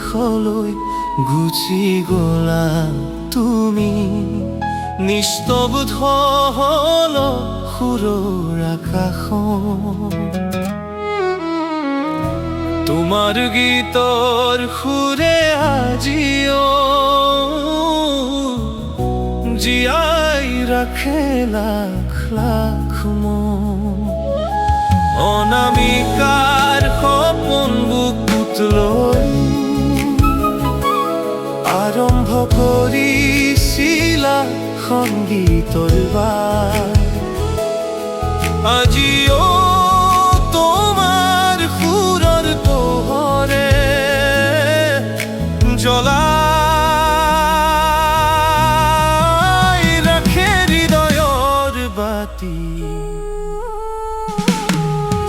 দেশলৈ গুচি গলা তুমি। নিস্তব্ধ হল সুৰৰ আকাশখন, তোমাৰ গীতৰ সুৰে আজিও জীয়াই ৰাখে লাখ লাখ মন। অনামিকাৰ সপোন বুকুত লৈ আৰম্ভ কৰিছিলা সংগীতৰ বাৰ। আজিও তোমাৰ সুৰৰ পোহৰে জ্বলাই ৰাখে হৃদয়ৰ বাতি।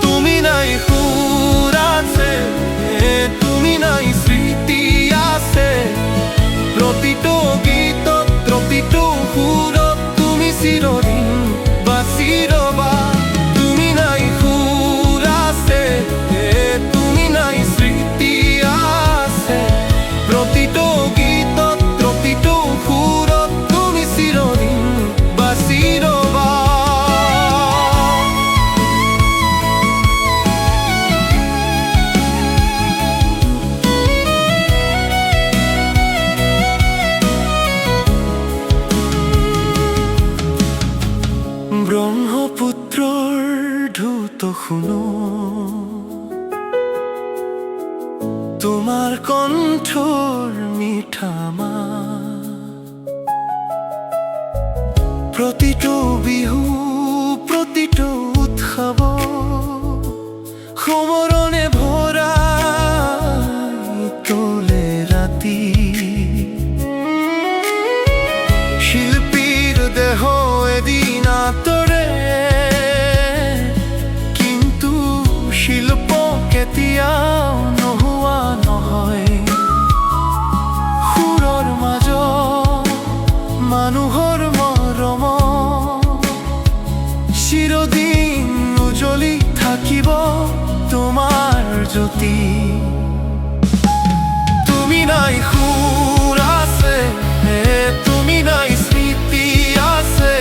তুমি নাই সুৰ আছে, তুমি নাই স্মৃতি আছে, প্ৰতিটো গীতত প্ৰতিটো সুৰত তুমি চিৰদিন বাচি ৰবা। তুমি নাই সুৰ আছে, তুমি নাই স্মৃতি আছে, প্ৰতিটো গীতত প্ৰতিটো সুৰত তুমি চিৰদিন বাচি ৰবা। ব্ৰহ্মপুত্ৰৰ ঢৌত শুনো তোমাৰ কণ্ঠৰ মিঠা মাত। প্ৰতিটো বিহু প্ৰতিটো উৎসৱ সমৰণে ভৰাই তোলে ৰাতি। শিল্পীৰ দেহ এদিন আঁতৰে, কিন্তু শিল্প কেতিয়াও নোহোৱা নহয়। সুৰৰ মাজত মানুহৰ মৰম চিৰদিন উজ্বলি থাকিব তোমাৰ জ্যোতি। তুমি নাই সুৰ আছে, তুমি নাই স্মৃতি আছে,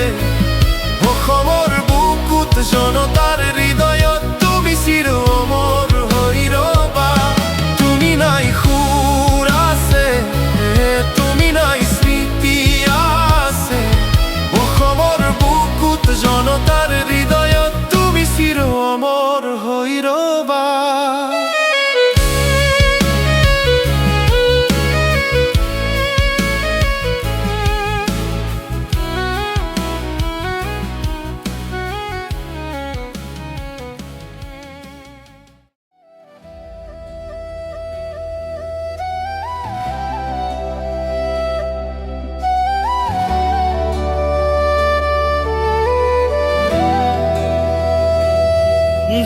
অসমৰ বুকুত জনতাৰ হৃদয়ত তুমি চিৰ অমৰ হৈ ৰবা। তুমি নাই সুৰ আছে, তুমি নাই স্মৃতি আছে, অসমৰ বুকুত জনতাৰ হৃদয়ত তুমি চিৰ অমৰ হৈ ৰবা।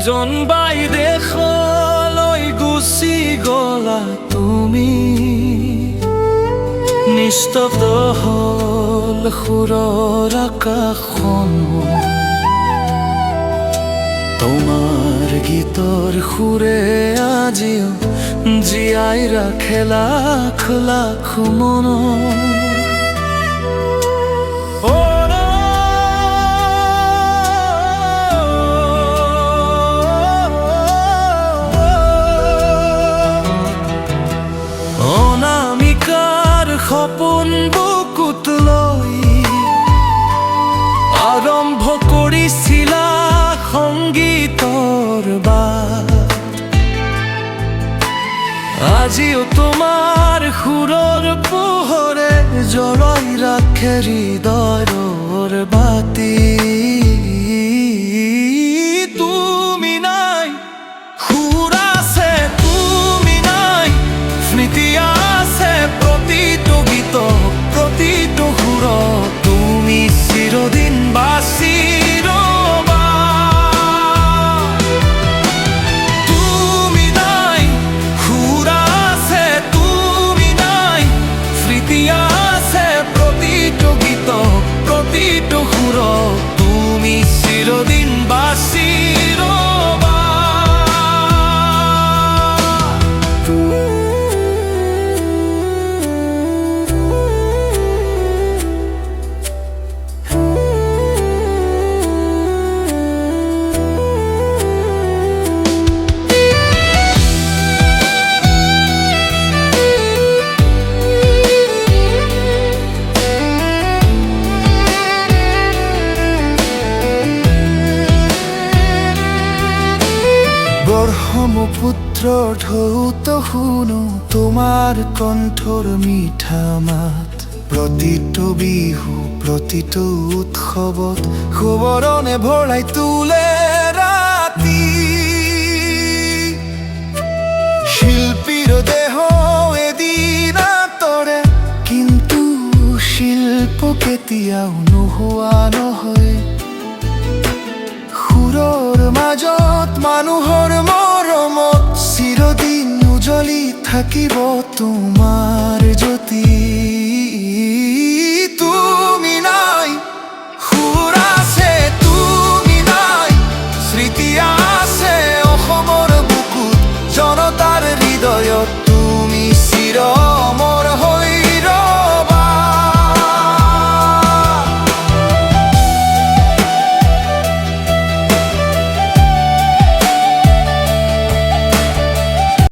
জনবাই দেশলৈ গুচি গলা তুমি। নিস্তব্ধ হল সুৰৰ আকাশখন, তোমাৰ গীতৰ সুৰে আজিও জীয়াই ৰাখে লাখ লাখ মন। অনামিকাৰ সপোন বুকুত লৈ আৰম্ভ কৰিছিলা সংগীতৰ বাট। আজিও তোমাৰ সুৰৰ পোহৰে জ্বলাই ৰাখে হৃদয়ৰ বাতি। তুমি নাই সুৰ আছে, তুমি নাই স্মৃতি আছে, প্ৰতিটো গীত প্ৰতিটো সুৰত তুমি চিৰদিন বাচি ৰবা। তুমি নাই সুৰ আছে, তুমি নাই স্মৃতি আছে, প্ৰতিটো গীত প্ৰতিটো সুৰত তুমি চিৰদিন বাচি ৰবা। সমুদ্ৰৰ ঢৌত শুনো তোমাৰ কণ্ঠৰ মিঠা মাত। প্ৰতিটো বিহু প্ৰতিটো উৎসৱত সোৱৰণে ভৰাই তোলে ৰাতি। শিল্পীৰ দেহ এদিন আঁতৰে, কিন্তু শিল্প কেতিয়াও নোহোৱা নহয়। সুৰৰ মাজত মানুহৰ মৰমত চিৰদিন উজ্বলি থাকিব তোমাৰ জ্যোতি। তুমি নাই, সুৰ আছে তুমি নাই, স্মৃতি আছে অসমৰ বুকুত, জনতাৰ হৃদয়ত তুমি চিৰ